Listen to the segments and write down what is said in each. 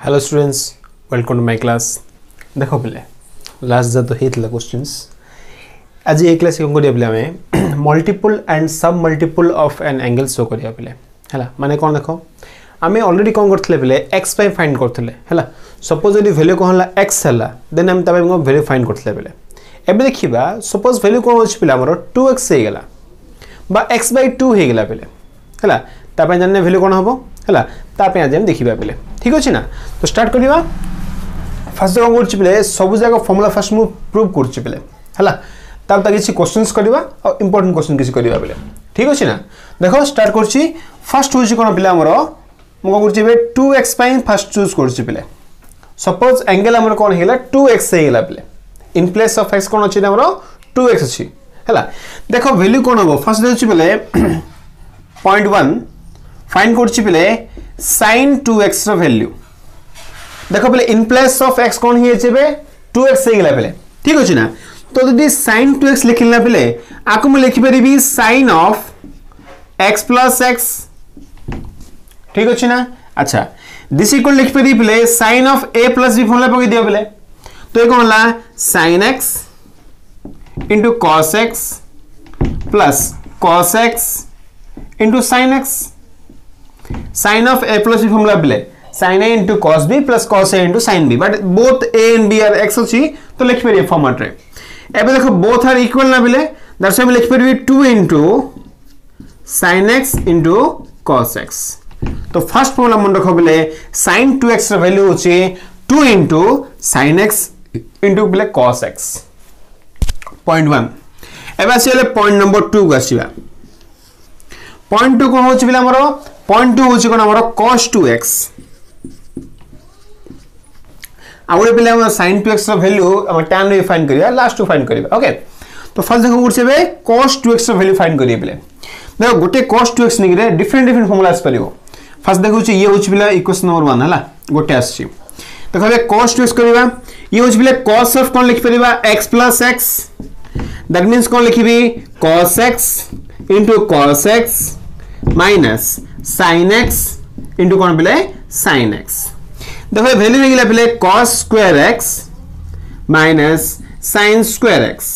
Hello students welcome to my class देखो पिले last जा तो हेतला क्वेश्चंस आज ये क्लास कोन करिया पिले हमें मल्टीपल एंड सब multiple of an angle show करिया पिले हला माने कोन देखो हमें ऑलरेडी कोन करथले पिले x पाई फाइंड करथले हला सपोज यदि वैल्यू कोन हला x हला देन हम तबे हम वैल्यू फाइंड करथले पिले एबे देखिबा सपोज वैल्यू कोन होछ पिले हमरो 2x हे गेला बा x/2 हे गेला पिले हला तापे जानने वैल्यू कोन हबो हला तापे आज हम देखिबा पिले ठीक अछि ना तो स्टार्ट करिवा फर्स्ट जगह करछि पिले सब जगह फार्मूला फर्स्ट मु प्रूव करछि पिले हला तब तक किछि क्वेश्चंस करिवा और इंपोर्टेंट क्वेश्चन किछि करिवा पिले ठीक अछि ना देखो स्टार्ट करछि फर्स्ट होछि कोन पिले हमरो मु करछि बे 2x पाई फर्स्ट चूज करछि पिले सपोज एंगल हमरो कोन हेला 2x हे गेला पिले इन प्लेस ऑफ x कोन अछि हमरो 2x अछि हला देखो वैल्यू कोन हबो फर्स्ट देछि पिले 0.1 फाइंड करछि पिले sin 2x रो वैल्यू देखो पिले इन प्लेस ऑफ x कोन ही जेबे 2x हे गेला पिले ठीक अछि ना तो यदि sin 2x लिखिला पिले आकु म लिखि परिबी sin of x plus x ठीक अछि ना अच्छा दिस इक्वल लिखि परिबी पिले sin of a plus b formula पके दियो पिले तो ये कोन ला sin x into cos x plus cos x into sin x sin of a plus b formula bile sin a into cos b plus cos a into sin b but both a and b are x अछि तो लिख परिए format रे एबे देखो both are equal ना बिले that's why लिख परिए 2 into sin x into cos x तो फर्स्ट फॉर्मूला मन रखो बिले sin 2x रो वैल्यू होछि 2 into sin x into बिले cos x पॉइंट 1 एबे आसीले पॉइंट नंबर 2 को आसीबा पॉइंट 2 कोन होछि बिले हमरो पॉइंट 2 होछि कोन हमरो cos 2x आउरे पिले हम sin 2x रो वैल्यू हम tan रे फाइंड करिया लास्ट टू फाइंड करिया ओके तो फर्स्ट देखो उठसेबे cos 2x रो वैल्यू फाइंड करिया पिले देखो गोटे cos 2x निगरे डिफरेंट फॉर्मूलास परिबो फर्स्ट देखो ये होछि पिले इक्वेशन नंबर 1 हला गोटे आछि देखो बे cos 2x करिवा ये होछि पिले cos ऑफ कोन लिख परिबा x plus x that means कोन लिखिबी cos x into cos x minus sin x into कोन पिले sin x देखो वैल्यू निकला पिले cos square x minus sin square x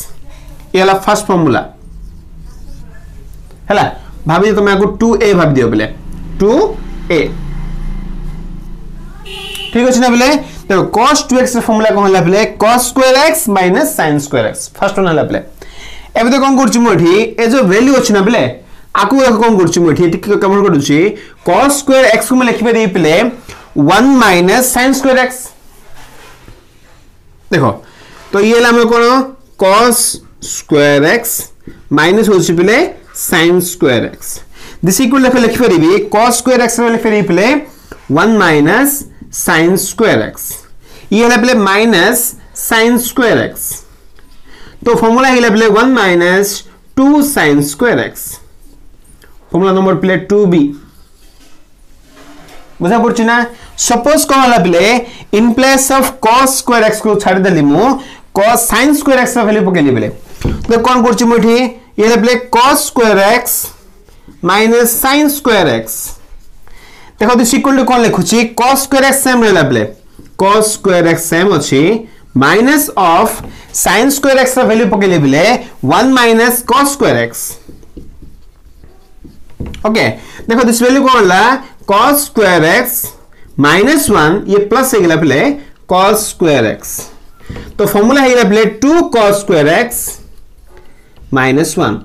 ये वाला फर्स्ट फार्मूला हला भाबी तुम आको 2a भाब दियो पिले 2a ठीक अछि ना पिले देखो cos 2x फार्मूला कोन हला पिले cos square x minus sin square x first one हला पिले एबे तो कोन करछि मोठी ए जो वैल्यू अछि ना पिले आकु कोन करछि मोठी ठीक कमेंट करछि cos square x को मैं लिखबे दे पिले 1 minus sin square x देखो तो ये ला हम कोन cos square x minus होछि पिले sin square x this equal लिख परिबी cos square x लिख परिबी पिले 1 minus sin square x ये ला पिले minus sin square x तो फार्मूला हिला पिले 1 minus 2 sin square x formula number play 2b बुझा पड़छि ना सपोज कोन हला पिले इन place of cos square x को छाड़ देली मु cos sin square x value पकेली पिले तो कोन करछि मोठी ये हला पिले cos square x minus sin square x देखो दिस इक्वल टू कोन लिखुछि cos square x सेम रहला पिले cos square x सेम अछि minus of sin square x value पकेली पिले 1 minus cos square x okay देखो दिस वैल्यू कोन ला cos square x minus 1 ये प्लस हे गेला पिले cos square x तो फार्मूला हे गेला पिले 2 cos square x minus 1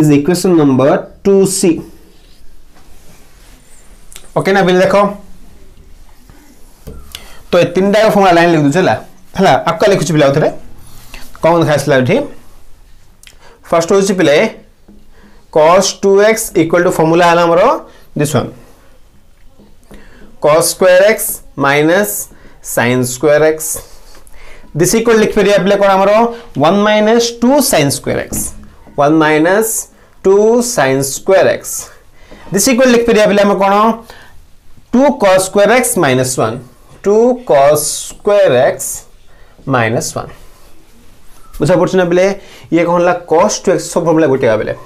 is equation number 2c okay ना बिल देखो तो ये तीनटा फार्मूला लाइन लिख दु चला हला अक्का लिखु पिले उथरे कोन खासला उठी फर्स्ट होछि पिले cos 2x equal to formula है हमरो this one cos square x minus sin square x this equal लिख परिया पिले कोन हमरो 1 minus 2 sin square x 1 minus 2 sin square x this equal लिख परिया पिले हम कोन 2 cos square x minus 1 2 cos square x minus 1 बुझा पड़छ ना पिले ये कोन ला cos 2x सब फॉर्मूला गोटे आबेले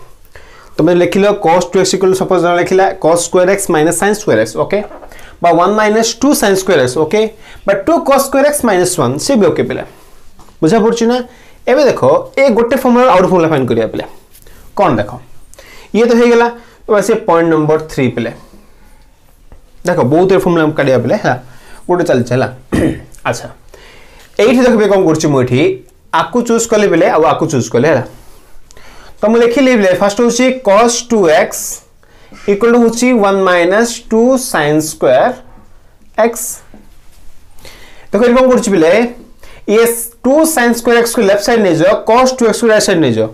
तो मैं लिखिलो cos 2x equal suppose लिखिला cos square x minus sin square x okay बा 1 minus 2 sin square x okay but 2 cos square x minus 1 से भी ओके पिले बुझा पड़छि ना एबे देखो ए गोटे फॉर्मूला आउट फॉर्मूला फाइंड करिया पिले कोन देखो ये तो हे गेला वैसे पॉइंट नंबर 3 पिले देखो बहुत फॉर्मूला हम काढिया पिले हा गोटे चल चला अच्छा एठी देखबे कोन करछि मोठी आकु चूज करले बेले आ आकु चूज करले हला तो हम लिखि लेबे फर्स्ट होछि cos 2x इक्वल टू होछि 1 माइनस 2 sin square x देखो ये कोन करछि बेले ये 2 sin square x को लेफ्ट साइड ले जाओ cos 2x को राइट साइड ले जाओ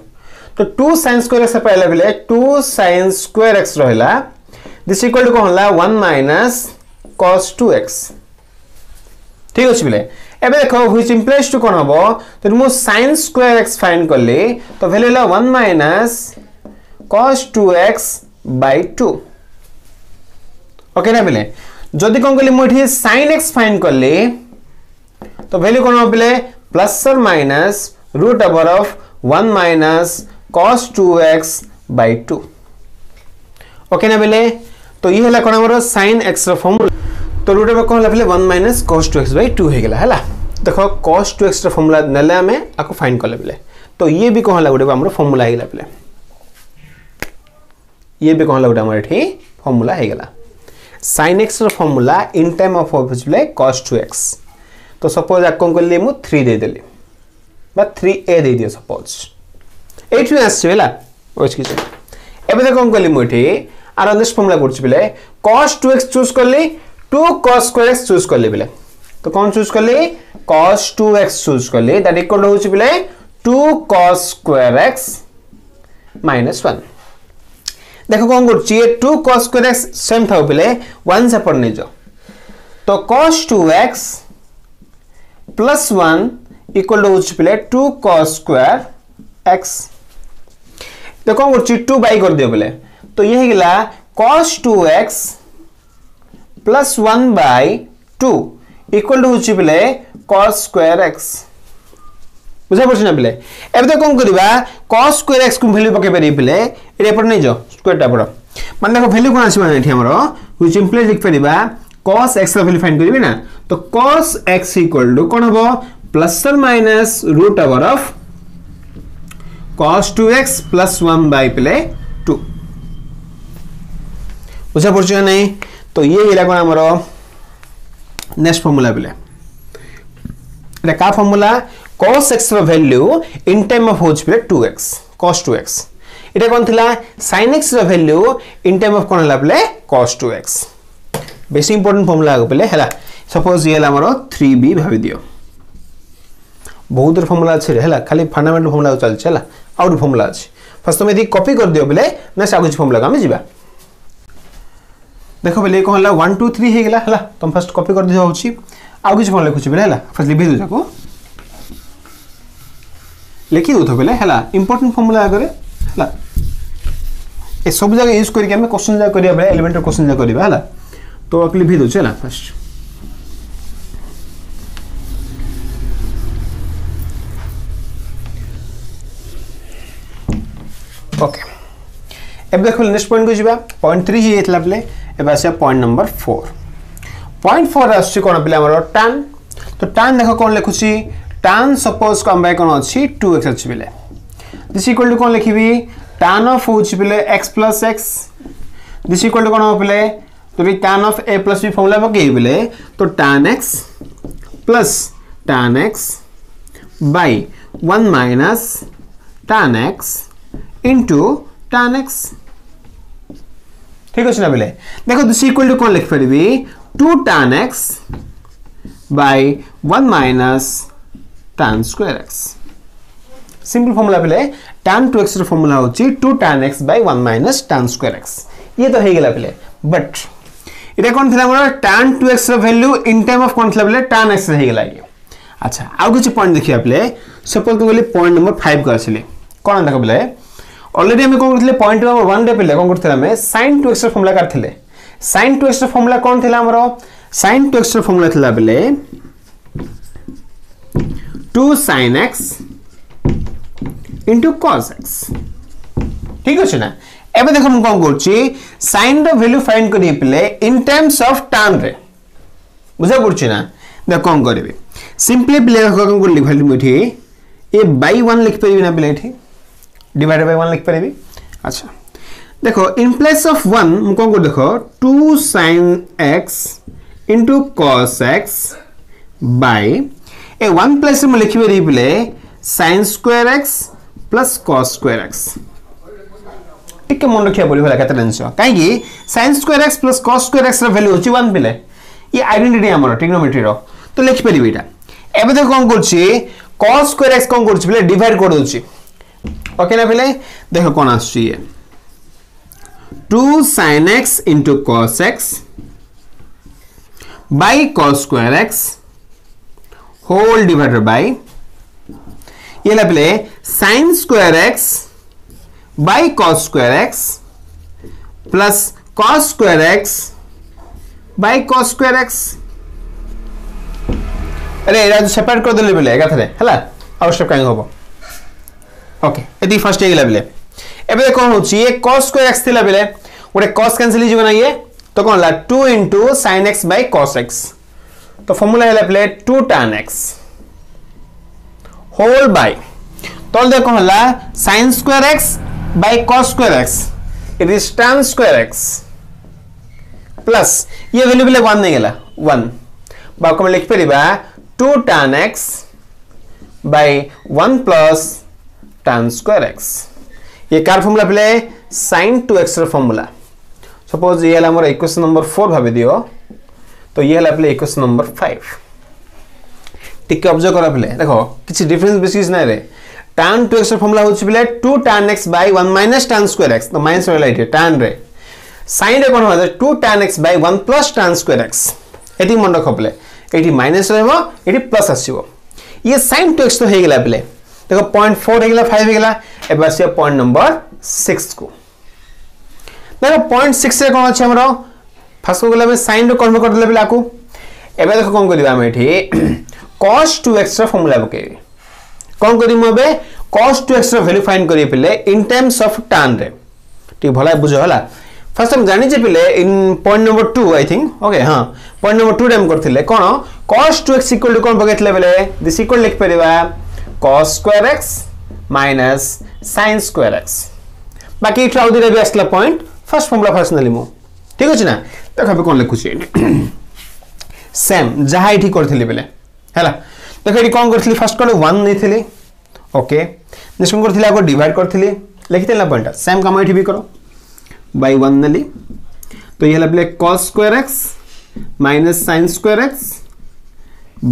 तो 2 sin square x से पहले बेले 2 sin square x रहला दिस इक्वल टू कोन होला 1 माइनस cos 2x ठीक अछि बेले एबे देखो व्हिच इंप्लाइज टू कोन हबो तो मु sin square x फाइंड करले तो वैल्यू ला 1 minus cos 2x by 2 okay ना बेले जदी कोन करले मोठी sin x फाइंड करले तो वैल्यू कोन हबो बेले प्लस और minus root over of 1 minus cos 2x by 2 okay ना बेले तो ये हला कोन हमरो sin x रो फॉर्मूला तो रूट ओवर कोन level 1 minus cos 2x by 2 हे गेला हला देखो cos 2x रो फॉर्मूला नले हमें आको फाइंड कर लेबे तो ये भी कोन हला गुडे हमरो फॉर्मूला हे गेला बेले ये भी कोन हला गुडे हमर एठी फॉर्मूला हे गेला sin x रो फॉर्मूला इन टाइम ऑफ बेले cos 2x तो सपोज आको कर ले मु 3 दे देली बा 3a दे दियो सपोज एठी आसे बेला ओच की एबे देखो कोन करली मु एठी आर नेक्स्ट फॉर्मूला करछि बेले cos 2x चूज करली 2 cos square x चूज कर ले बेले तो कौन चूज कर ले cos 2x चूज कर ले दैट इक्वल होछि बेले 2 cos square x minus 1 देखो कौन करछि 2 cos square x सेम था बेले 1 से पढ़ने जो तो cos 2x plus 1 इक्वल होछि बेले 2 cos square x तो कौन करछि 2 बाय कर दियो बेले तो ये हे गेला cos 2x plus 1 by 2 equal to होछि बेले cos square x बुझा पड़छ ना बेले एबे तो कोन करबा cos square x को वैल्यू पके परि बेले एरे पर नै जो स्क्वायर टा पड़ो मान देखो वैल्यू कोन आसीबा एठी हमरो व्हिच इंप्लाइज लिख परिबा cos x रो वैल्यू फाइंड करिबे ना तो cos x इक्वल टू कोन हबो प्लस और minus root over of cos 2x plus 1 by बेले 2 बुझा पड़छ ना नहीं तो ये हिला कोन हमरो नेक्स्ट फार्मूला बेले एटा का फार्मूला cos x रो वैल्यू इन टाइम ऑफ होच बेले 2x cos 2x एटा कोन थिला sin x रो वैल्यू इन टाइम ऑफ कोन हला बेले cos 2x बेसी इंपोर्टेंट फार्मूला आगो बेले हला सपोज ये हला हमरो 3b भाबी दियो बहुत फार्मूला अछि हला खाली फंडामेंटल फार्मूला चल छला आउट फार्मूला अछि फर्स्ट तुम यदि कॉपी कर दियो बेले नेक्स्ट आगो फार्मूला हम जिबा देखो बेले कोन हला 1 2 3 हे गेला हला तुम फर्स्ट कॉपी कर दियो होछि आउ किछ फोन लिखुछि बेले हला फर्स्ट लिखि दो जाको लिखि दो तो बेले हला इंपोर्टेंट फार्मूला आगरे हला ए सब जगह यूज करि के हम क्वेश्चन जा करिया बेले एलिमेंटरी क्वेश्चन जा करिबा हला तो अक लिखि दो चला फर्स्ट ओके अब देखो नेक्स्ट पॉइंट को जिबा पॉइंट 3 ही एतला बेले एबा से पॉइंट नंबर 4 पॉइंट 4 आछि कोन बेले हमरो tan तो tan देखो कोन लिखुछि tan सपोज को हम कोन अछि 2x अछि बेले दिस इक्वल टू कोन लिखिबी tan ऑफ होछि बेले x plus x this equal to कोन हो बेले तो भी tan of a plus b formula पके बेले तो tan x plus tan x by 1 minus tan x into tan x ठीक अछि ना बेले देखो दिस इक्वल टू कोन लिख परबी 2 tan x by 1 minus tan square x simple formula बेले tan 2x रो फार्मूला होची 2 tan x by 1 minus tan square x ये तो हे गेला बेले बट इटा कोन थिला मोर tan 2x रो वैल्यू इन टाइम ऑफ कोन थिला बेले tan x हे गेला ये अच्छा आउ किछ पॉइंट देखिया बेले सपोज को बेले पॉइंट नंबर 5 को आसिले कोन देखो बेले ऑलरेडी हम कोन करथिले पॉइंट नंबर 1 रे बेले कोन करथिले हम sin 2x रो फार्मूला करथिले sin 2x रो फार्मूला कोन थिला हमरो sin 2x रो फार्मूला थिला बेले 2 sin x into cos x ठीक अछि ना एबे देखो हम कोन करछि sin रो वैल्यू फाइंड करी पिले इन टर्म्स ऑफ tan रे बुझा पड़छि ना देख कोन करबे सिंपली पिले कोन कर लिख वैल्यू एठी ए बाय 1 लिख परिबी ना पिले एठी डिवाइडेड बाय 1 लिख परिबी अच्छा देखो इन प्लेस ऑफ 1 हम कोन कर देखो 2 sin x into cos x by A 1 plus में लिखि बे replay sin square x plus cos square x टिके मन रखिया पड़ी होला केते टेंस काई कि sin square x plus cos square x रा वैल्यू होची 1 पिले ये आइडेंटिटी हमर ट्रिग्नोमेट्री रो तो लिखि परिबी एटा एबे देख कोन करछि cos square x कोन करछि पिले डिवाइड कर दोछि ओके ना पिले देखो कोन आछि ये 2 sin x into cos x by cos square x whole divided by ये ला पिले sin square x by cos square x plus cos square x by cos square x अरे एरा जो सेपरेट कर देले पिले एका थरे हला आवश्यक काई होबो ओके एती फर्स्ट ए लेवल एबे कोन होची ये cos square x थिला पिले ओरे cos कैंसिल ही जीवन ये तो कोन ला 2 into sin x by cos x तो फार्मूला हैला पिले 2 tan x होल बाय तो देखो हला sin square x by cos square x it is tan square x plus ये वैल्यू पिले 1 नहीं गेला 1 बाको में लिख परिबा 2 tan x by 1 plus tan square x ये कार फार्मूला पिले sin 2x रो फार्मूला सपोज ये हला हमर इक्वेशन नंबर 4 भाबे दियो तो ये हला पिले इक्वेशन नंबर 5 टिके ऑब्जर्व करा पिले देखो किछि डिफरेंस बेसिस नै रे tan 2x रो फार्मूला होछि पिले 2 tan x by 1 minus tan square x तो माइनस वाला इटे tan रे sin रे कोन हो 2 tan x by 1 plus tan square x eighty मन रखो पिले एटी माइनस रहबो एटी प्लस आसीबो ये sin 2x तो हे गेला पिले देखो 0.4 हे गेला 5 हे गेला एबा से पॉइंट नंबर 6 को देखो 0.6 रे कोन अछि हमरो फर्स्ट को गेला में sin रो कन्वर्ट कर देले पिले आकू एबे देखो कोन करबा हम एठी cos 2x रो फार्मूला बकेबी कोन करी मबे cos 2x रो वैल्यू फाइंड करी पिले इन टर्म्स ऑफ tan रे ठीक भला बुझो हला फर्स्ट हम जानि जे पिले in point number 2 I think okay हां पॉइंट नंबर 2 डेम करथिले कोन cos 2x इक्वल टू कोन बगेतले पिले दिस इक्वल लिख परिबा cos square x minus sin square x बाकी इट्रा उदिरे भी असला पॉइंट फर्स्ट फार्मूला पर्सनली मो ठीक अछि ना देखो बे कोन लिखु छी सेम जहा इठी करथिले पिले हला देखो एटी कोन करथिली फर्स्ट कोन 1 नै थिली ओके नेक्स्ट कोन करथिली आको डिवाइड करथिली लिखितेला पॉइंट सेम काम एठी भी करो बाय 1 नली तो ये हला पिले cos square x minus sin square x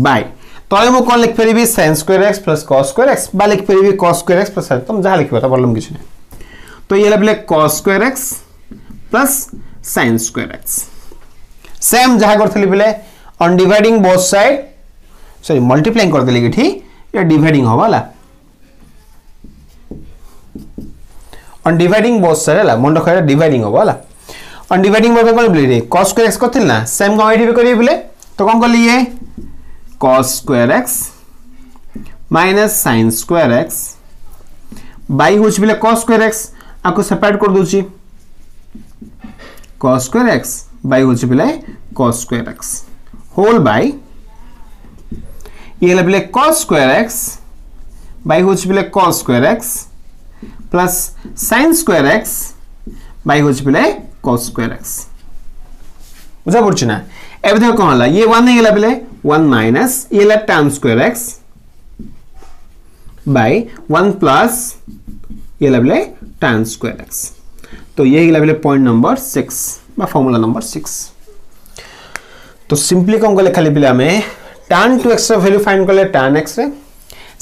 by तो हम कोन लिख परिबी sin square x plus cos square x बा लिख परिबी cos square x plus तुम जहा लिखबो त प्रॉब्लम किछ नै तो ये हला पिले cos square x plus sin square x same जहा करथिली पिले on dividing both side sorry multiplying कर देले कि या डिवाइडिंग होवाला ऑन डिवाइडिंग बोथ साइड हला मन रखा डिवाइडिंग होवाला ऑन डिवाइडिंग बोथ कोन बोले cos square x करथिल ना सेम गाइड भी करिए बोले तो कोन कर लिए cos square x minus sin square x by होछ बोले cos square x आको सेपरेट कर दोची cos square x बाई होछ बोले cos square x whole by ये ले cos square x by होछ बिले cos square x plus sin square x by होछ बिले cos square x बुझा पड़छ ना एबे देखो कोन हला ये 1 नै गेला बिले 1 minus ये ला tan square x by 1 plus ये ला बिले tan square x तो ये गेला बिले पॉइंट नंबर 6 बा फार्मूला नंबर 6 तो सिंपली कोन को लिखले बिले हमें tan 2x रो वैल्यू फाइंड करले tan x रे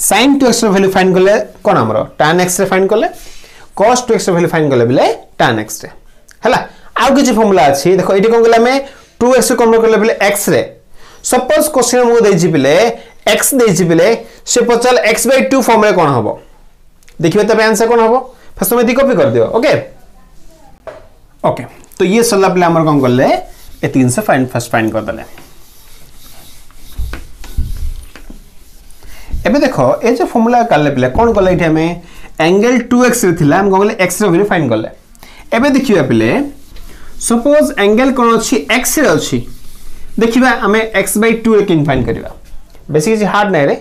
sin 2x रो वैल्यू फाइंड करले कोन हमरो tan x रे फाइंड करले cos 2x रो वैल्यू फाइंड करले बिले tan x रे हला आउ किछि फार्मूला अछि देखो एटी कोन गला में 2x रो कन्वर्ट करले बिले x रे सपोज क्वेश्चन मो दै छि बिले x दै छि बिले से पचल x/2 फॉर्म रे कोन हबो देखिबे त आंसर कोन हबो फर्स्ट में दी कॉपी कर दियो ओके ओके तो ये सल्ला बिले हमर कोन करले ए 3 से फर्स्ट फाइंड कर दले एबे देखो ए जे फार्मूला करले पिले कोन करले इथे हमें एंगल 2x रे थिला हम गले x रे वैल्यू फाइंड करले एबे देखिबा पिले सपोज एंगल कोन अछि x रे अछि देखिबा हमें x/2 रे किन फाइंड करबा बेसी किसी हार्ड नै रे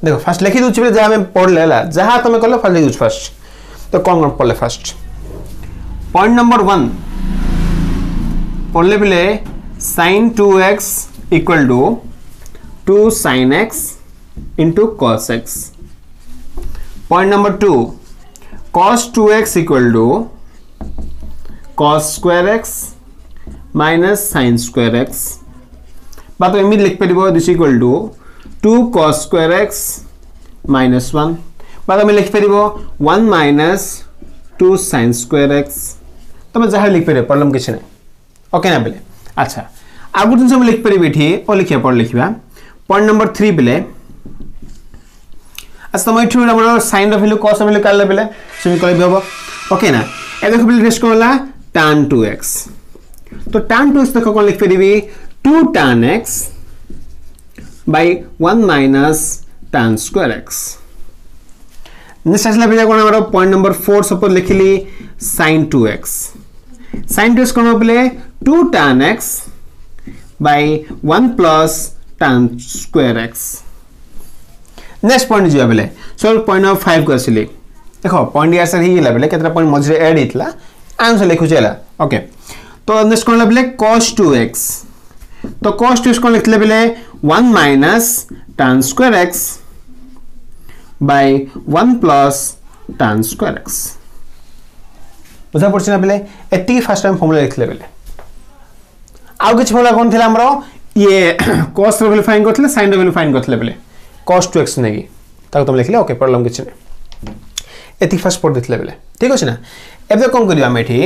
देखो फर्स्ट लिखि दउछि जे हमें पढ़ लेला जहां तमे कहलो फर्स्ट लिखि फर्स्ट तो कौन कौन पढ़ले फर्स्ट पॉइंट नंबर 1 पढ़ले बिले sin 2x equal to 2 sin x into cos x point number 2 cos 2x equal to cos square x minus sin square x बात एमि लिख परिबो this equal to 2 cos square x minus 1 बाद में लिख परिबो 1 minus 2 sin square x तमे जहा लिख परिबो प्रॉब्लम किछ नै ओके ना बेले अच्छा आगु दिन हम लिख परिबे एठी ओ लिखिया पढ़ लिखिबा पॉइंट नंबर 3 बेले आज समय ठु हमर sin र वैल्यू cos र वैल्यू काल बेले सुनि कहबे हबो ओके ना ए देखो बेले रेस्ट कोला tan 2x तो tan 2x देखो कोन लिख परिबे 2 tan x by 1 minus tan square x next असला बिना कोन हमर पॉइंट नंबर 4 सपोज लिखली sin 2x sin 2x कोन बोले 2 tan x by 1 plus tan square x next point जो बेले सो पॉइंट नंबर 5 करसिली देखो पॉइंट आंसर ही गेला बेले केतरा पॉइंट मझरे ऐड हितला आंसर लिखु चला ओके तो नेक्स्ट कोन बेले cos 2x तो cos 2x कोन लिखले बेले 1 minus tan square x by 1 plus tan square x बुझा पड़छ ना बेले एटी फर्स्ट टाइम फॉर्मूला लिखले बेले आउ किछ फॉर्मूला कोन थिला हमरो ये cos र वैल्यू फाइंड करथले sin र वैल्यू फाइंड करथले बेले cos 2x नेगी ताको तुम लिखले ओके प्रॉब्लम किछ नै एटी फर्स्ट पढ़ दिथले बेले ठीक अछि ना एबे कोन करिया मेठी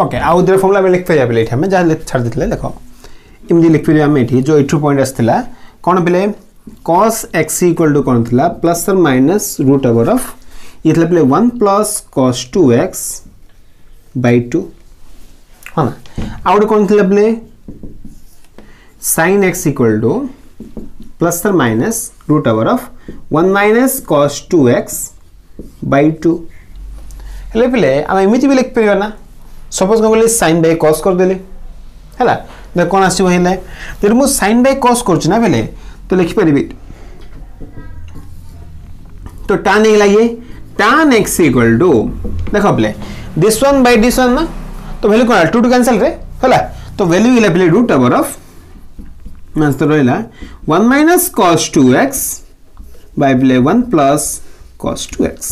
ओके आउ दर फॉर्मूला में लिख फेया बेले एठी हम जा छाड़ दिथले देखो इमदी लिख फेया मेठी जो एठू पॉइंट आस्थिला कोन बेले cos x equal to कोन थिला प्लस और माइनस रूट ओवर ऑफ ये थिला बेले 1 plus cos 2x by 2 हां आउट कोन थिला बेले sin x equal to plus और minus root over of 1 minus cos 2x by 2 हेले बेले हम इमिति भी लिख परियो ना सपोज को बोले sin by cos कर देले हैला दे कोन आसी होइले तर मु sin by cos करछ ना बेले तो लिख परिबे तो tan ए लागे tan x equal to देखो बेले this one by this one ना तो वैल्यू कोन 2 कैंसिल रे हैला तो वैल्यू इला बेले रूट ओवर ऑफ मानस तो रहला 1 minus cos 2x by बेले 1 plus cos 2x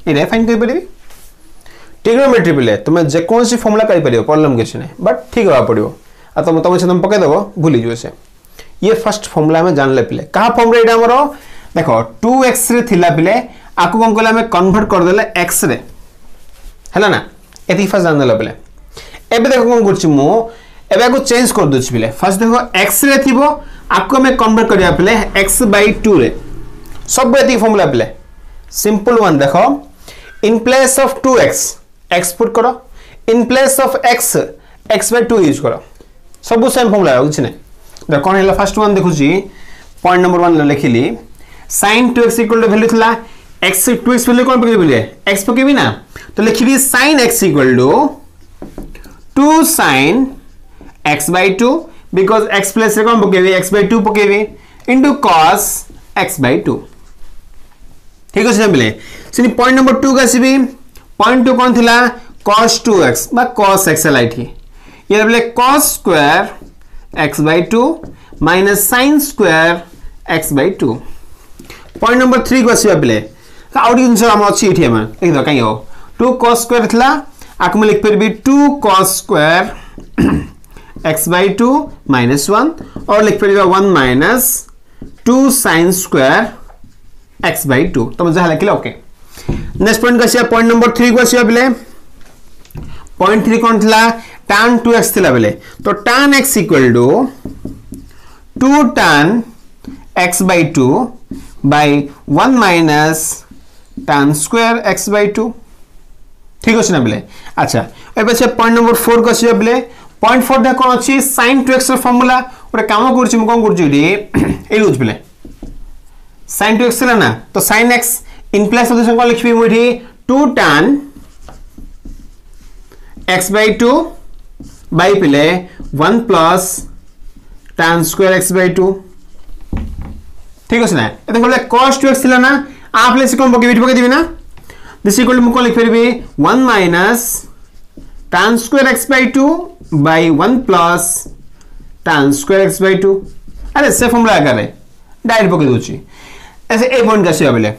ए फाइंड कर परिबे ट्रिग्नोमेट्री बेले तुम जे कोन सी फार्मूला करि परियो प्रॉब्लम किछ नै बट ठीक होबा पड़ियो आ तुम से तुम पके देबो भूली जो से ये फर्स्ट फार्मूला में जान ले पिले कहा फार्मूला एटा हमरो देखो 2x रे थिला पिले आकु कोन कोला में कन्वर्ट कर देले x रे हैला ना एती फर्स्ट जान देला पिले एबे देखो कोन करछि मु एबे को चेंज कर दोछि पिले फर्स्ट देखो x रे थिबो आकु में कन्वर्ट करिया पिले x/2 रे सब एती फार्मूला पिले सिंपल वन देखो in place of 2x x put करो in place of x x/2 use करो सब सेम फार्मूला कुछ नै देखो कोन हैला फर्स्ट वन देखु छी पॉइंट नंबर 1 लिखिली sin 2x equal to value थिला x 2x वैल्यू कोन पके बिले x पके भी ना तो लिखिबी sin x equal to 2 sin x/2 because x plus रे कोन पकेबी x/2 पकेबी इनटू cos x/2 ठीक अछि ना बिले सिनी पॉइंट नंबर 2 कासीबी पॉइंट 2 कोन थिला cos 2x बा cos x लाइठी ये बोले cos square x/2 minus sin square x/2 point number 3 को आसीबा बेले आउट जिंस हम अछि एठी हम देख दो काई हो 2 cos square थिला आक में लिख परबी 2 cos square x/2 minus 1 और लिख परबी 1 minus 2 sin square x/2 तो जहा लिखले ओके नेक्स्ट पॉइंट का आसीबा पॉइंट नंबर 3 को आसीबा बेले पॉइंट 3 कोन थिला tan 2x थिला बेले तो tan x equal to 2 tan x/2 by 1 minus tan square x/2 ठीक अछि ना बेले अच्छा एबे से पॉइंट नंबर 4 को अछि बेले पॉइंट 4 दे कोन अछि sin 2x र फार्मूला ओरे काम करछि म कोन करछि रे ए यूज बेले sin 2x थिला ना तो sin x in place of this कोन लिखबी मोठी 2 tan x by 2 by पिले 1 plus tan square x by 2 ठीक है ना एते बोले cos 2x थिला ना आ प्लस कौन पके बिट पके दिबे ना दिस इक्वल टू को लिख फेरबे 1 minus tan square x by 2 by 1 plus tan square x by 2 अरे से फॉर्मूला करे डायरेक्ट पके दोची ऐसे ए पॉइंट कैसे आबले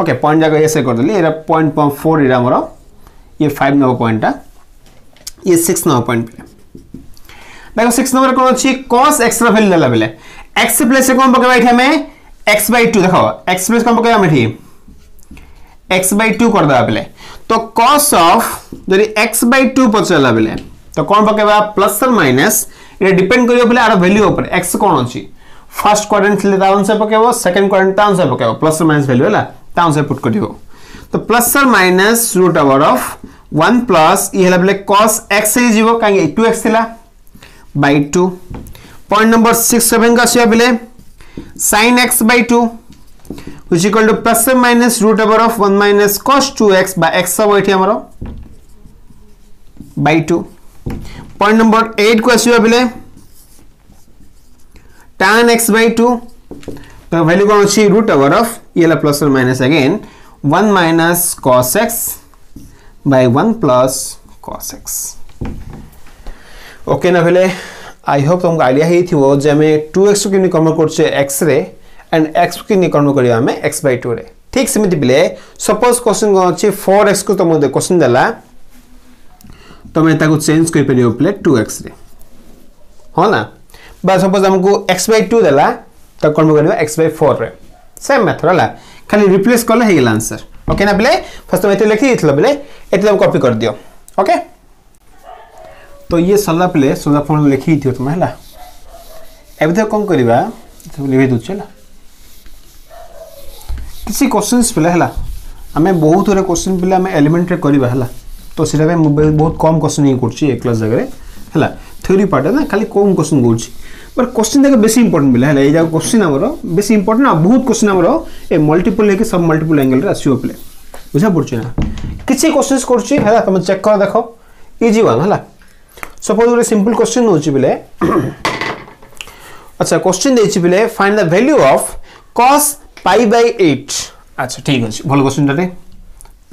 ओके पॉइंट जाके ऐसे कर देली एरा 0.4 इरा हमरो ये 5 नंबर पॉइंट टा ये 6 नंबर पॉइंट पे देखो 6 नंबर कोन अछि cos x रा वैल्यू देला बेले x प्लस कोन पके बैठे में x by 2 देखो x प्लस कोन पके हम एठी x by 2 कर दा बेले तो cos ऑफ जदी x by 2 पचला बेले तो कोन पकेबा प्लस और माइनस ये डिपेंड करियो बेले आर वैल्यू ऊपर x कोन अछि फर्स्ट क्वाड्रेंट ले डाउन से पकेबो सेकंड क्वाड्रेंट डाउन से पकेबो प्लस और माइनस वैल्यू हला डाउन से पुट करियो तो प्लस और minus root over of 1 plus ये हला बेले cos x से जीवो कांगे 2x थिला by 2 पॉइंट नंबर 6 7 का से बेले sin x by 2 which equal to plus or minus root over of 1 minus cos 2x by x सब एठी हमरो by 2 पॉइंट नंबर 8 को से बेले tan x by 2 तो वैल्यू कौन अछि रूट ओवर ऑफ ये ला प्लस और minus again 1 minus cos x by 1 plus cos x okay ना भेले आई होप तुमको आइडिया ही थिवो जे हमें 2x को किनि कन्वर्ट करछे x रे एंड x को किनि कन्वर्ट करिया हमें x by 2 रे ठीक सेमिति बिले सपोज क्वेश्चन को अछि 4x को तुम दे क्वेश्चन देला तमे ताको चेंज कर परियो प्ले 2x रे हो ना बा सपोज हमको x by 2 देला तो कन्वर्ट करियो x by 4 रे सेम मेथड हला खाली रिप्लेस करले हे गेल आंसर ओके ना बिले फर्स्ट में एते लिखि दिथलो बिले एते हम कॉपी कर दियो ओके तो ये सल्ला प्ले सोजा फॉर्म लिखि दियो तुम हला एबे तो कोन करबा लिखि दउ छला किसी क्वेश्चंस पिला हला हमें बहुत रे क्वेश्चन पिला हमें एलिमेंट रे करबा हला तो सिरा में बहुत कम क्वेश्चन ही करछि एक क्लास जगह हला थ्योरी पार्ट ना खाली कम क्वेश्चन करछि पर क्वेश्चन देख बेसी इंपोर्टेंट मिला हला ए जा क्वेश्चन हमरो बेसी इंपोर्टेंट ना बहुत क्वेश्चन हमरो ए मल्टीपल लेके सब मल्टीपल एंगल रे आसीओ प्ले बुझा पड़छ ना किछि क्वेश्चंस करछि हला तुम चेक कर देखो इजी वन हला सपोज रे सिंपल क्वेश्चन होछि बिले अच्छा क्वेश्चन देछि बिले find the value of cos pi by 8 अच्छा ठीक अछि भल क्वेश्चन रे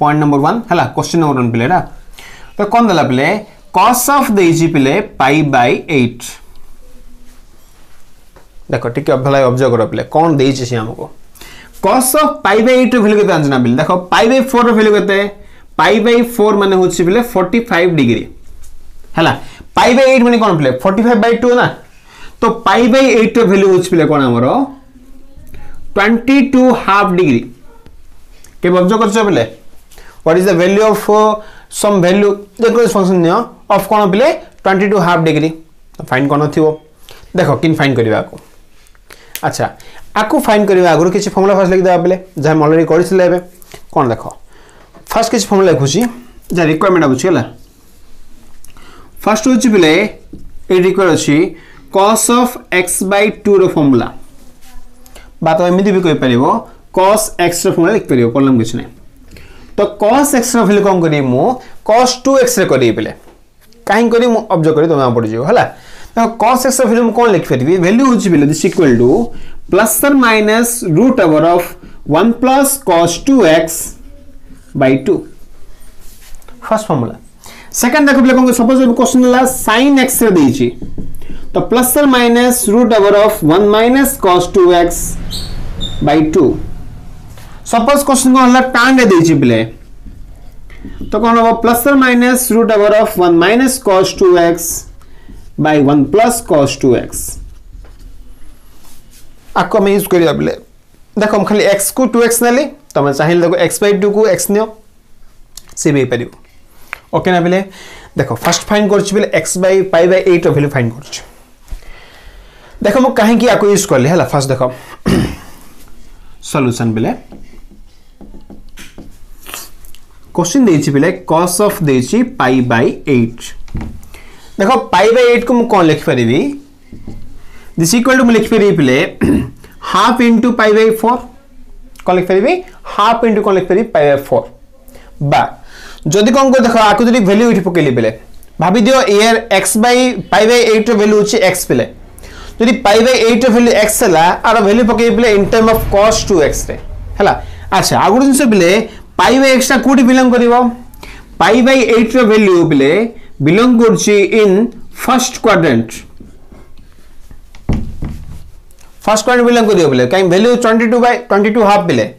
पॉइंट नंबर 1 हला क्वेश्चन नंबर 1 बिले रा तो कोन दला बिले cos ऑफ देछि बिले pi by 8 देखो ठीक है भला ऑब्जर्व करो पहले कौन देछि से हमको cos of pi by 8 value केते आंसर बिल देखो pi by 4 वैल्यू केते pi by 4 माने होछि बिले 45 डिग्री हला pi by 8 माने कोन बिले 45 by 2 ना तो pi by 8 वैल्यू होछि बिले कोन हमरो 22 हाफ डिग्री के ऑब्जर्व करछो बिले what is the value of some value देखो फंक्शन नियो ऑफ कोन बिले 22 हाफ डिग्री तो फाइंड कोन थिवो देखो किन फाइंड करबा को अच्छा आकु फाइंड करबा आगु किछि फार्मूला फर्स्ट लिख देबा बेले जे हम ऑलरेडी करिसले एबे कोन देखो फर्स्ट किछि फार्मूला लिखुछि जे रिक्वायरमेंट आबुछि हला फर्स्ट होछि बेले ए रिक्वायर अछि cos ऑफ x by 2 रो फार्मूला बात एमिति भी कहि परिबो cos x रो फार्मूला लिख परिबो प्रॉब्लम किछ नै तो cos x रो वैल्यू कोन करी मु cos 2x रे करी बेले काहे करी मु ऑब्जर्व करी तमे पड़ जियो हला तो cos x रो वैल्यू कोन लिख फेरबी वैल्यू होछि बिले दिस इक्वल टू प्लस और minus root over of 1 plus cos 2x by 2 first formula second देखो बिले कोन सपोज क्वेश्चन ला sin x रे देछि तो प्लस और minus root over of 1 minus cos 2x by 2 suppose question को हला tan रे देछि बिले तो कोन हो प्लस और minus root over of 1 minus cos 2x by 1 plus cos 2x आको में यूज करिया बिले देखो हम खाली x को 2x नेली तो मैं चाहिए देखो x by 2 को x नियो से भी परियो ओके ना बिले देखो फर्स्ट फाइंड करछि बिले x by pi by 8 value find करछि देखो हम काहे कि आको यूज करले हला फर्स्ट देखो सॉल्यूशन बिले क्वेश्चन देछि बिले cos ऑफ देछि pi by 8 देखो pi by 8 को मैं कौन लिख परिबी दिस इक्वल टू मैं लिख परिबी बिले हाफ इनटू pi by 4 कौन लिख परिबी हाफ इनटू कौन लिख परिबी pi by 4 बा जदि कोन को देखो आकु जदि वैल्यू इठी पकेली बिले भाभी दियो यार x बाय पाई बाय 8 रो वैल्यू होची x पिले जदि पाई बाय 8 रो वैल्यू x हला आर वैल्यू पके पिले in term of cos 2x रे हला अच्छा आगु जिंस पिले पाई बाय x टा कोठी बिलोंग करिवो पाई बाय 8 रो वैल्यू पिले बिलोंग करची इन फर्स्ट क्वाड्रेंट बिलोंग करिवो पिले काई वैल्यू 22 हाफ पिले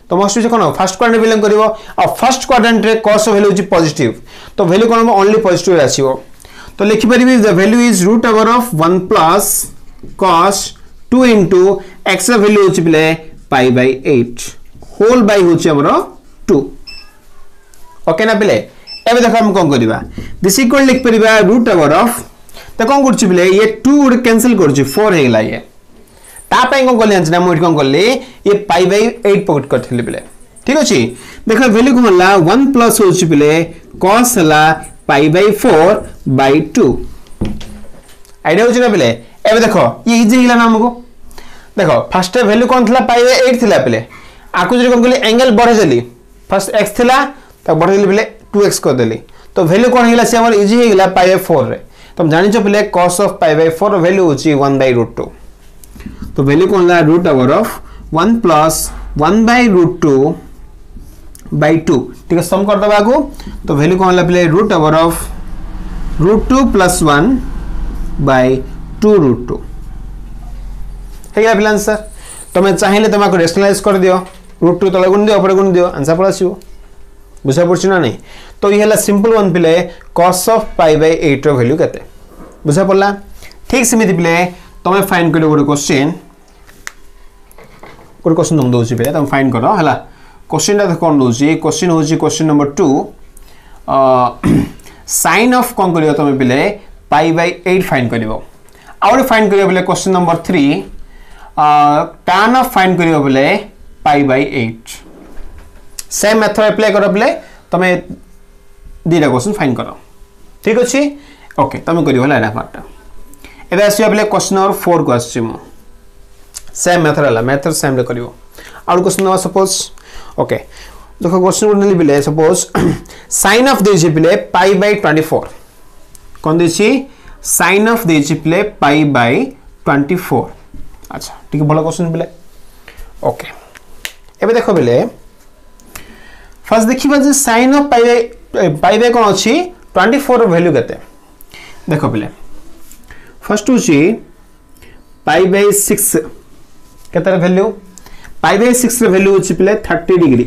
तो मोस्ट इज कोन फर्स्ट क्वाड्रेंट बिलोंग करिवो और फर्स्ट क्वाड्रेंट रे cos वैल्यू इज पॉजिटिव तो वैल्यू कोन ओनली पॉजिटिव आसीबो तो लिखि परिबी the value is root over of 1 plus cos 2 into x रा वैल्यू होची पिले पाई बाय 8 होल बाय होची हमरो 2 ओके ना पिले एबे देखो हम कोन करिबा दिस इक्वल लिख परिबा रूट ओवर ऑफ त कोन करछि पिले ये 2 उड कैंसिल करछि 4 हेला ये तापाई कोन करले ना मोइ कोन करले ये पाई बाय 8 पॉकेट करथिले पिले ठीक अछि देखो वैल्यू कोन हला 1 प्लस होछि पिले cos हला पाई बाय 4 बाय 2 आइडिया होछि ना पिले एबे देखो ये इजी हिला ना हमको देखो फर्स्ट वैल्यू कोन थला पाई बाय 8 थिला पिले आकु जे कोन करले एंगल बढ़े देली फर्स्ट x थिला त बढ़े देली पिले 2x कर देली तो वैल्यू कोन हिला से हमर इजी हिला पाई बाय 4 रे तुम जानि छ पिले cos of pi by 4 value होछि 1 बाय √2 तो वैल्यू कौन ला root over of 1 plus 1 by √2 by 2 ठीक है सम कर दबा को तो वैल्यू कौन ला प्ले root over of √2 plus 1 by 2 √2 ठीक है आंसर तो मैं चाहिए तुमको रेशनलाइज कर दियो √2 तले गुण दियो ऊपर गुण दियो आंसर पड़ आसीबो बुझा पड़छ ना नहीं तो ये हला सिंपल वन पिले cos ऑफ पाई बाय 8 रो वैल्यू केते बुझा पड़ला ठीक सेमिति पिले तमे फाइंड करो गोटे क्वेश्चन तुम दोछि पे तुम फाइंड करो हला क्वेश्चन ता कोन दोछि क्वेश्चन होछि क्वेश्चन नंबर 2 sin ऑफ कोन करियो तमे पिले पाई बाय 8 फाइंड करिवो और फाइंड करियो पिले question number 3 tan of find करियो पिले पाई बाय 8 सेम मेथड अप्लाई करो पिले तमे दीटा क्वेश्चन फाइंड करो ठीक अछि ओके तमे करियो हला एना पार्ट एबे आसी आपले क्वेश्चन नंबर 4 को आछि मो सेम मेथड हला मेथड सेम रे करिवो और क्वेश्चन नंबर सपोज ओके देखो क्वेश्चन उडली बिले सपोज sin ऑफ देछि बिले पाई बाय 24 कोन देछि sin ऑफ देछि बिले पाई बाय 24 अच्छा ठीक भलो क्वेश्चन बिले ओके एबे देखो बिले फर्स्ट देखिबा जे sin ऑफ पाई बाय कोन अछि 24 रो वैल्यू केते देखो बिले फर्स्ट होची पाई बाय 6 केतर वैल्यू पाई बाय 6 रे वैल्यू होची पिले 30 डिग्री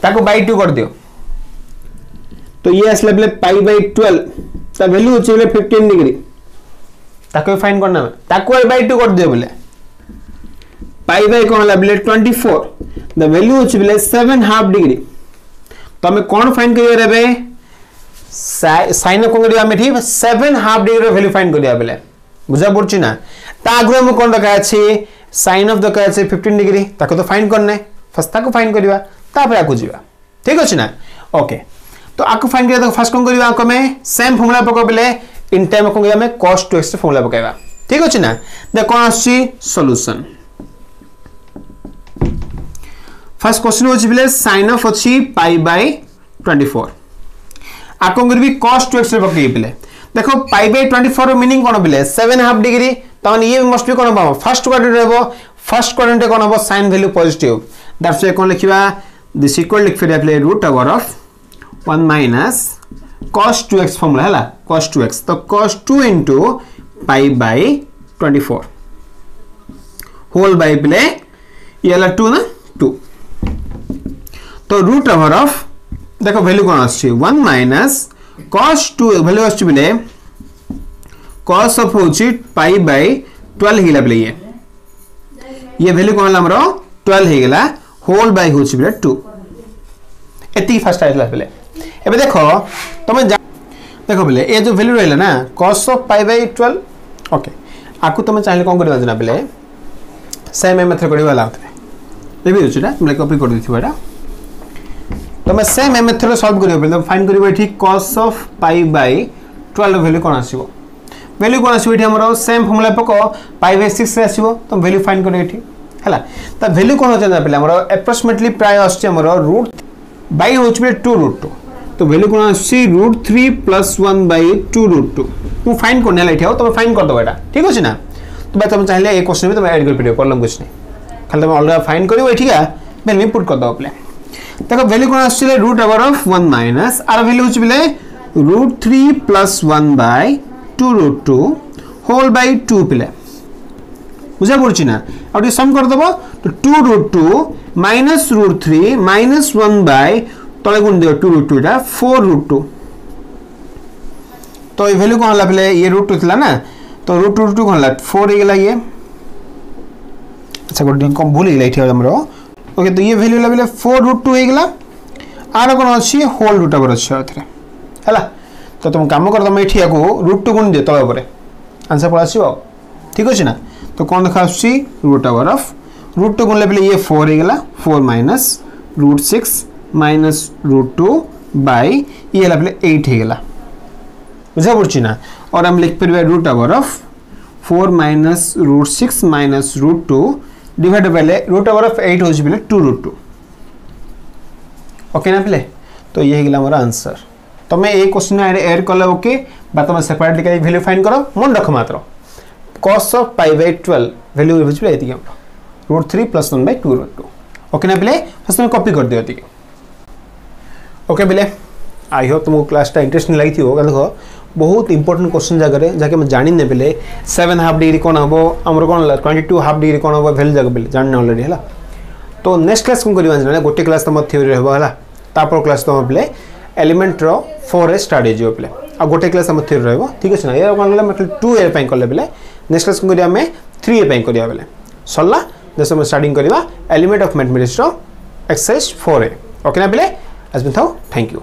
ताको बाय 2 कर दियो तो ये असले पिले पाई बाय 12 ता वैल्यू होची पिले 15 डिग्री ताको फाइंड करना ताको बाय 2 कर दियो बिले पाई बाय कोन ला बिले 24 द वैल्यू होची बिले 7 हाफ डिग्री तो हमें कोन फाइंड करियो रेबे साइन को करिया में ठीक 7 हाफ डिग्री वैल्यू फाइंड करिया बेले बुझा पड़छि ना ता आगु हम कोन रखा अछि sin ऑफ द का अछि 15 डिग्री ताको तो फाइंड करने फर्स्ट ताको फाइंड करिवा तापर आकु जीवा ठीक अछि ना ओके तो आकु फाइंड करिया तो फर्स्ट कोन करिवा आकु में सेम फार्मूला पको बेले इन टाइम को करिया में cos 2x फार्मूला पकाइबा ठीक अछि ना दे कोन अछि सॉल्यूशन फर्स्ट क्वेश्चन होछि बेले sin ऑफ अछि पाई बाय 24 आको करबी cos 2x रे पकई पिले देखो पाई बाय 24 रो मीनिंग कोन बिले 7 हाफ डिग्री तन ये मस्ट बी कोन पाबो फर्स्ट क्वाड्रेंट रहबो फर्स्ट क्वाड्रेंट कोन हबो sin value positive that's why कोन लिखिबा दिस इक्वल लिख फिर apply root over of 1 minus cos 2x formula हला cos 2x तो cos 2 into pi by 24 whole by पिले ये हला 2 ना 2 तो रूट ओवर ऑफ देखो वैल्यू कोन आछि 1 माइनस cos 2 वैल्यू आछि बिले cos ऑफ होछि पाई बाय 12 हिला बिले ये वैल्यू कोन हमरो 12 हे गेला होल बाय होछि बिले 2 एती फर्स्ट आइला बिले एबे देखो तमे देखो बिले ए जो वैल्यू रहला ना cos of pi by 12 okay आकु तमे चाहिले कोन करबा जना बिले सेम मेथड करबा लागते एबे होछि ना तुमले कॉपी कर दिथिबा एटा तो मैं सेम मेथड सॉल्व करियो पहले फाइंड करियो एठी cos of pi by 12 value कोन आसीबो वैल्यू कोन आसीबो एठी हमरो सेम फार्मूला पको पाई बाय 6 रे आसीबो तो वैल्यू फाइंड करियो एठी हला त वैल्यू कोन होछ ना पहले हमरो अप्रोक्सीमेटली प्राय आछे हमरो रूट बाय होछ बे 2 रूट 2 तो वैल्यू कोन आसी √3 + 1/2 √2 मु फाइंड करने लाई ठाओ तो फाइंड कर दो एटा ठीक अछि ना तो बात हम चाहिले ए क्वेश्चन में तुम ऐड कर परियो प्रॉब्लम कुछ नहीं खाली तुम अलग फाइंड करियो एठिका वैल्यू में पुट कर दो प्ले देखो वैल्यू कोन आसी √1 माइनस आर वैल्यू होछि बिले √3 + 1/2 √2 होल बाय 2 पिले बुझा पड़छि ना और सम कर दबो तो 2 √2 माइनस √3 माइनस 1 बाय तले गुण दियो 2 √2 इटा 4 √2 तो ये वैल्यू कोन हला पले ये √2 थिला ना तो √2 कोन हला 4 हे गेला ये अच्छा गोटे कम भूल गेला इठी हमरो ओके तो ये वैल्यू हला 4 √2 हे गेला आर कोन अछि होल रूट ओवर अछि अथरे हला तो तुम काम कर दम एठी को √2 गुण दे तले ऊपर आंसर पळ आसीबो ठीक अछि ना तो कौन देखा रूट ओवर ऑफ √2 गुण ले ये 4 हे गेला 4 माइनस √6 माइनस √2 बाय ये ला 8 हे गेला बुझा पड़छि ना और हम लिख परबे root over of 4 minus √6 minus √2 divide by root over of 8 होछि बिले 2 √2 ओके ना पिले तो ये हे गेला हमर आंसर तमे ए क्वेश्चन ऐड करले ओके बा तमे सेपरेटली का वैल्यू फाइंड करो मन रख मात्र cos of pi by 12 value बुझले एति के √3 + 1/2 √2 ओके ना पिले फर्स्ट में कॉपी कर दियो एति ओके पिले आई होप तुमको क्लास टा इंटरेस्टिंग लागि थियो देखो बहुत इंपोर्टेंट क्वेश्चन जगह जाके हम जानि ने पिले 7 हाफ डिग्री कोन हबो हमर कोन 22 हाफ डिग्री कोन हबो वैल्यू जगह पिले जानने ऑलरेडी हला तो नेक्स्ट क्लास कोन करबा जाने गोटे क्लास तम थ्योरी रहबो हला तापर क्लास तम पिले एलिमेंट रो 4 स्टार्ट हे जो पिले आ गोटे क्लास हम थ्योरी रहबो ठीक अछि ना ये कोन मतलब 2 ए पई करले पिले नेक्स्ट क्लास को हमें 3 ए पई करिया बेले सरला जैसे हम स्टार्टिंग करबा एलिमेंट ऑफ मैथमेटिक्स रो एक्सरसाइज 4 ए ओके ना पिले आज में थाओ थैंक यू।